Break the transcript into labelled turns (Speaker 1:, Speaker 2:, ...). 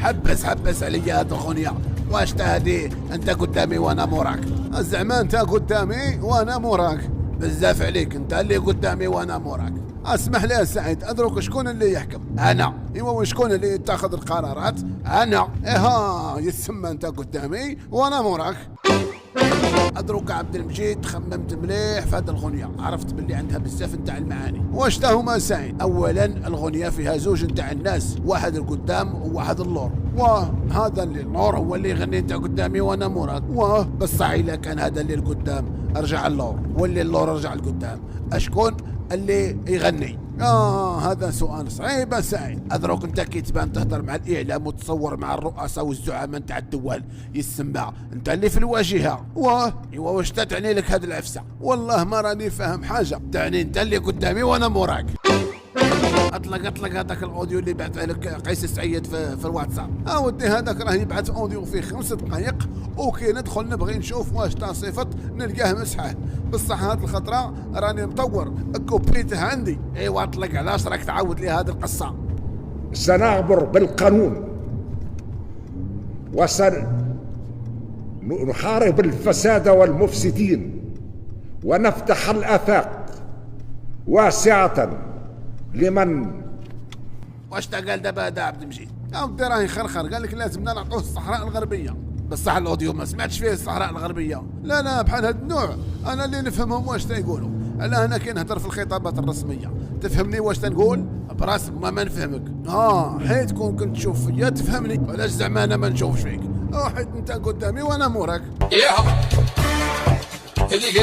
Speaker 1: حبس عليا هاد الغنية. واش تهدي انت قدامي وانا موراك؟ زعما انت قدامي وانا موراك؟ بزاف عليك، انت اللي قدامي وانا موراك. اسمح لي يا سعيد، ادرك شكون اللي يحكم؟ انا. ايوا وشكون اللي يتخذ القرارات؟ انا. اها يسمى انت قدامي وانا موراك. ادرك عبد المجيد خممت مليح في هذه الغنية، عرفت باللي عندها بزاف نتاع المعاني. واش تا هما سعيد؟ اولا الغنية فيها زوج نتاع الناس، واحد القدام وواحد اللور. واه هذا اللي اللور هو اللي يغني انت قدامي وانا موراك. واه بصح الا كان هذا اللي القدام رجع اللور واللي اللور رجع القدام، اشكون اللي يغني؟ هذا سؤال صعيب يا سعيد. ادرك انت كي تبان تهضر مع الاعلام وتصور مع الرؤساء والزعماء نتاع الدول، يسمى انت اللي في الواجهه. ايوا واش تعني لك هذه العفسه؟ والله ما راني فاهم حاجه. تعني انت اللي قدامي وانا موراك. اطلق هذاك الاوديو اللي بعثه لك قيس سعيد في الواتساب. ودي هذاك راه يبعث اوديو فيه 5 دقائق، وكي ندخل نبغي نشوف واش تا صفت نلقاه مسحه. بصح هاد الخطره راني مطور كوبيته عندي. ايوا اطلق، علاش راك تعاود لي هذه القصه؟
Speaker 2: سنعبر بالقانون وسنحارب الفساد والمفسدين ونفتح الآفاق واسعة لمن.
Speaker 1: واش تا قال دابا هذا عبد المجيد؟ ودي راه يخرخر، قال لك لازمنا نعطوه الصحراء الغربيه. بصح الاوديو ما سمعتش فيه الصحراء الغربيه. لا بحال هاد النوع انا اللي نفهمهم واش تيقولوا. انا هنا كي نهضر في الخطابات الرسميه تفهمني واش تنقول براسك ما نفهمك. حيت كنت تشوف فيا تفهمني، علاش زعما انا ما نشوفش فيك؟ حيت انت قدامي وانا موراك.
Speaker 3: هدي